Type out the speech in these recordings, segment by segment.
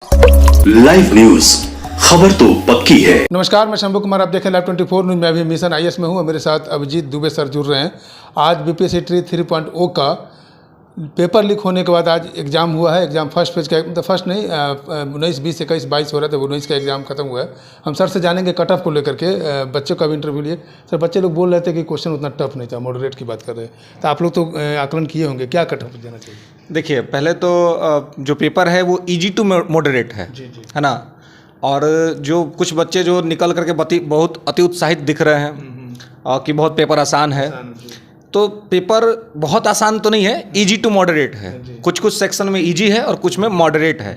Live news, खबर तो पक्की है। नमस्कार, मैं शंभू कुमार, आप देखें लाइव 24 न्यूज। मैं अभी मिशन आईएएस में हूँ और मेरे साथ अभिजीत दुबे सर जुड़ रहे हैं। आज बीपीएससी ट्री 3.0 का पेपर लीक होने के बाद आज एग्ज़ाम हुआ है। एग्ज़ाम फर्स्ट फेज का, मतलब फर्स्ट नहीं, 19, 20, 21, 22 हो रहा था, 19 का एग्ज़ाम खत्म हुआ है। हम सर से जानेंगे कट ऑफ को लेकर के। बच्चों का भी इंटरव्यू लिए। सर, बच्चे लोग बोल रहे थे कि क्वेश्चन उतना टफ नहीं था, मॉडरेट की बात कर रहे हैं, तो आप लोग तो आकलन किए होंगे, क्या कट ऑफ देना चाहिए? देखिए, पहले तो जो पेपर है वो इजी टू मॉडरेट है, है ना। और जो कुछ बच्चे जो निकल करके बहुत अति उत्साहित दिख रहे हैं और कि बहुत पेपर आसान है, तो पेपर बहुत आसान तो नहीं है, इजी टू मॉडरेट है। कुछ कुछ सेक्शन में इजी है और कुछ में मॉडरेट है।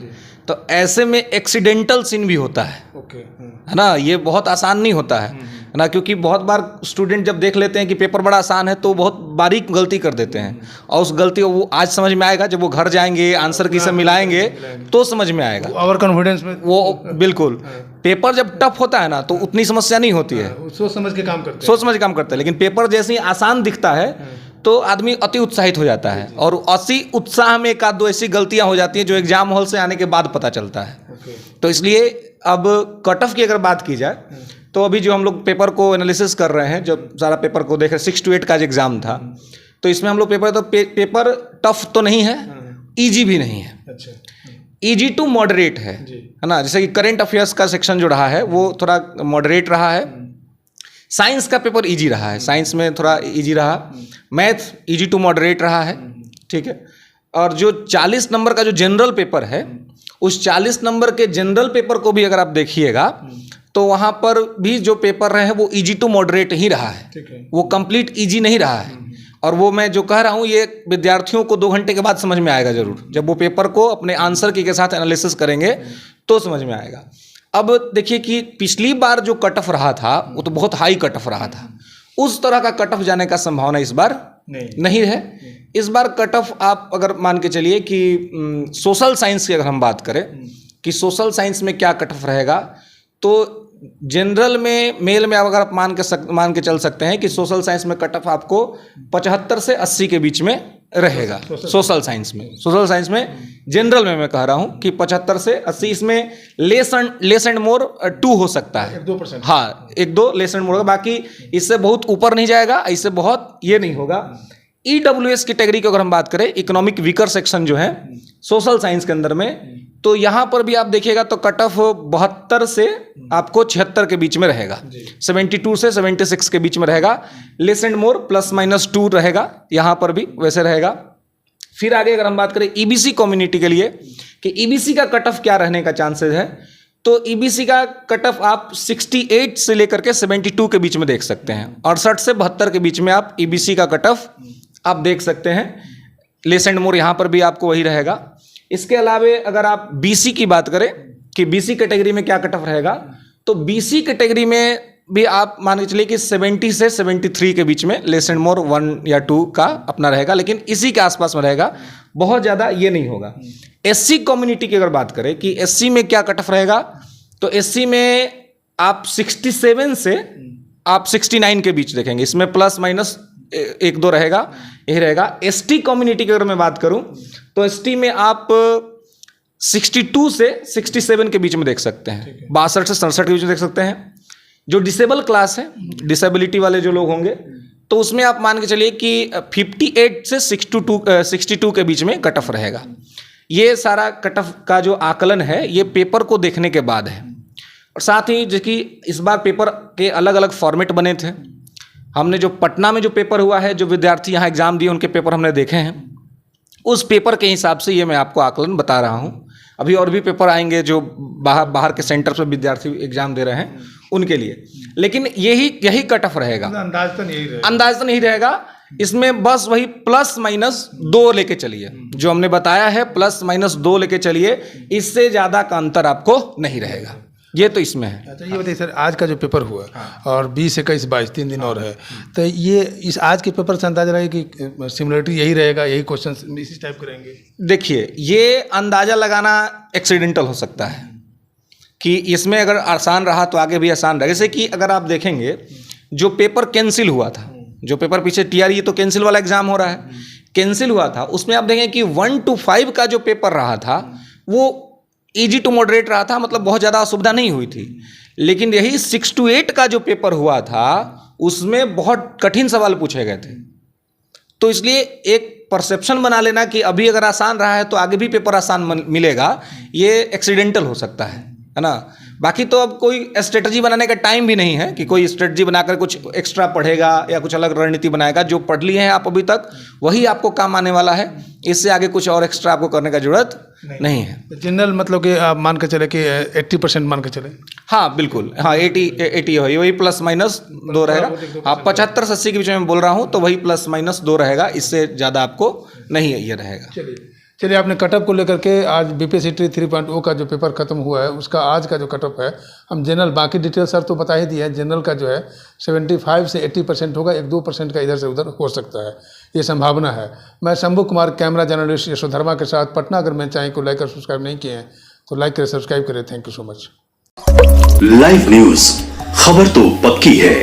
तो ऐसे में एक्सीडेंटल सीन भी होता है, है ना। ये बहुत आसान नहीं होता है ना, क्योंकि बहुत बार स्टूडेंट जब देख लेते हैं कि पेपर बड़ा आसान है तो बहुत बारीक गलती कर देते हैं, और उस गलती को वो आज समझ में आएगा, जब वो घर जाएंगे आंसर की से मिलाएंगे तो समझ में आएगा। ओवर कॉन्फिडेंस में वो बिल्कुल, पेपर जब टफ होता है ना तो उतनी समस्या नहीं होती है, सोच समझ के काम करते हैं, सोच समझ के काम करते हैं। लेकिन पेपर जैसे ही आसान दिखता है तो आदमी अति उत्साहित हो जाता है, और अति उत्साह में एक आध दो ऐसी गलतियां हो जाती हैं जो एग्जाम हॉल से आने के बाद पता चलता है। तो इसलिए अब कट ऑफ की अगर बात की जाए तो अभी जो हम लोग पेपर को एनालिसिस कर रहे हैं, जब सारा पेपर को देख रहे, 6 to 8 का एग्जाम था, तो इसमें हम लोग पेपर टफ तो नहीं है, इजी भी नहीं है, इजी टू मॉडरेट है ना। जैसे कि करंट अफेयर्स का सेक्शन जो रहा है वो थोड़ा मॉडरेट रहा है। साइंस का पेपर इजी रहा है, साइंस में थोड़ा इजी रहा। मैथ इजी टू मॉडरेट रहा है, ठीक है। और जो 40 नंबर का जो जनरल पेपर है, उस 40 नंबर के जनरल पेपर को भी अगर आप देखिएगा तो वहाँ पर भी जो पेपर रहे हैं वो इजी टू मॉडरेट ही रहा है, वो कंप्लीट इजी नहीं रहा है। और वो मैं जो कह रहा हूँ ये विद्यार्थियों को 2 घंटे के बाद समझ में आएगा जरूर, जब वो पेपर को अपने आंसर की के साथ एनालिसिस करेंगे तो समझ में आएगा। अब देखिए कि पिछली बार जो कट ऑफ रहा था वो तो बहुत हाई कट ऑफ रहा था, उस तरह का कट ऑफ जाने का संभावना इस बार नहीं है। इस बार कट ऑफ आप अगर मान के चलिए कि सोशल साइंस की अगर हम बात करें कि सोशल साइंस में क्या कट ऑफ रहेगा, तो जनरल में मेल में अगर आप मान के चल सकते हैं कि सोशल साइंस में कट ऑफ आपको 75 से 80 के बीच में रहेगा। सोशल साइंस में जनरल में मैं कह रहा हूं कि 75 से 80, इसमें लेस एंड मोर 2 हो सकता है, 1-2%। हाँ, 1-2 लेस एंड मोर होगा, बाकी इससे बहुत ऊपर नहीं जाएगा, इससे बहुत ये नहीं होगा। EWS कैटेगरी की अगर हम बात करें, इकोनॉमिक वीकर सेक्शन जो है सोशल साइंस के अंदर में, तो यहाँ पर भी आप देखिएगा तो कट ऑफ 72 से आपको 76 के बीच में रहेगा, 72 से 76 के बीच में रहेगा। लेस एंड मोर +-2 रहेगा, यहाँ पर भी वैसे रहेगा। फिर आगे अगर हम बात करें EBC कम्युनिटी के लिए कि EBC का कट ऑफ क्या रहने का चांसेस है, तो EBC का कट ऑफ आप 68 से लेकर के 72 के बीच में देख सकते हैं। 68 से 72 के बीच में आप EBC का कट ऑफ आप देख सकते हैं। लेस एंड मोर यहाँ पर भी आपको वही रहेगा। इसके अलावे अगर आप BC की बात करें कि BC कैटेगरी में क्या कट ऑफ रहेगा, तो BC कैटेगरी में भी आप मान के चलिए कि 70 से 73 के बीच में लेस एंड मोर 1 या 2 का अपना रहेगा, लेकिन इसी के आसपास में रहेगा, बहुत ज़्यादा ये नहीं होगा। SC कम्युनिटी की अगर बात करें कि SC में क्या कट ऑफ रहेगा, तो SC में आप 67 से आप 69 के बीच देखेंगे, इसमें +-1-2 रहेगा, यही रहेगा। ST कम्युनिटी की अगर मैं बात करूं तो ST में आप 62 से 67 के बीच में देख सकते हैं, 62 से 67 के बीच में देख सकते हैं। जो डिसेबल क्लास है, डिसेबिलिटी वाले जो लोग होंगे, तो उसमें आप मान के चलिए कि 58 से 62 के बीच में कट ऑफ रहेगा। ये सारा कट ऑफ का जो आकलन है ये पेपर को देखने के बाद है। और साथ ही जैसे कि इस बार पेपर के अलग अलग फॉर्मेट बने थे, हमने जो पटना में जो पेपर हुआ है, जो विद्यार्थी यहाँ एग्जाम दिए उनके पेपर हमने देखे हैं, उस पेपर के हिसाब से ये मैं आपको आकलन बता रहा हूँ। अभी और भी पेपर आएंगे जो बाहर के सेंटर पर विद्यार्थी एग्जाम दे रहे हैं उनके लिए, लेकिन यही कट ऑफ रहेगा। अंदाज तो नहीं रहेगा। इसमें बस वही +-2 लेके चलिए, जो हमने बताया है +-2 लेके चलिए, इससे ज़्यादा का अंतर आपको नहीं रहेगा। ये तो इसमें है। अच्छा, ये बताइए सर, आज का जो पेपर हुआ और 20, 21, 22 3 दिन और है, तो ये इस आज के पेपर से अंदाजा लगे कि सिमिलरिटी यही रहेगा, यही क्वेश्चन इसी टाइप के रहेंगे? देखिए, ये अंदाजा लगाना एक्सीडेंटल हो सकता है कि इसमें अगर आसान रहा तो आगे भी आसान रहेगा। जैसे कि अगर आप देखेंगे जो पेपर कैंसिल हुआ था, जो पेपर पीछे TRE तो कैंसिल वाला एग्जाम हो रहा है, कैंसिल हुआ था, उसमें आप देखें कि 1 to 5 का जो पेपर रहा था वो इजी टू मॉडरेट रहा था, मतलब बहुत ज़्यादा असुविधा नहीं हुई थी। लेकिन यही 6 to 8 का जो पेपर हुआ था उसमें बहुत कठिन सवाल पूछे गए थे। तो इसलिए एक परसेप्शन बना लेना कि अभी अगर आसान रहा है तो आगे भी पेपर आसान मिलेगा, ये एक्सीडेंटल हो सकता है ना। बाकी तो अब कोई स्ट्रेटजी बनाने का टाइम भी नहीं है कि कोई स्ट्रेटजी बनाकर कुछ एक्स्ट्रा पढ़ेगा या कुछ अलग रणनीति बनाएगा। जो पढ़ लिए हैं आप अभी तक वही आपको काम आने वाला है, इससे आगे कुछ और एक्स्ट्रा आपको करने का जरूरत नहीं है। जनरल मतलब कि आप मान के चले कि 80% मान के चले। हाँ बिल्कुल, हाँ 80 वही प्लस माइनस 2 रहेगा। आप 75 से 80 के बीच में बोल रहा हूँ तो वही प्लस माइनस 2 रहेगा, इससे ज़्यादा आपको नहीं ये रहेगा। चलिए आपने कटअप को लेकर के आज बीपीएससी ट्री 3.0 का जो पेपर खत्म हुआ है उसका आज का जो कटअप है, हम जनरल बाकी डिटेल सर तो बता ही दिए हैं। जनरल का जो है 75 से 80% होगा, 1-2% का इधर से उधर हो सकता है, ये संभावना है। मैं शंभू कुमार, कैमरा जर्नलिस्ट यशोधर्मा के साथ पटना। अगर मैं चाहें को लाइक और सब्सक्राइब नहीं किए हैं तो लाइक करें, सब्सक्राइब करें। Thank you so much. Live news, खबर तो पक्की है।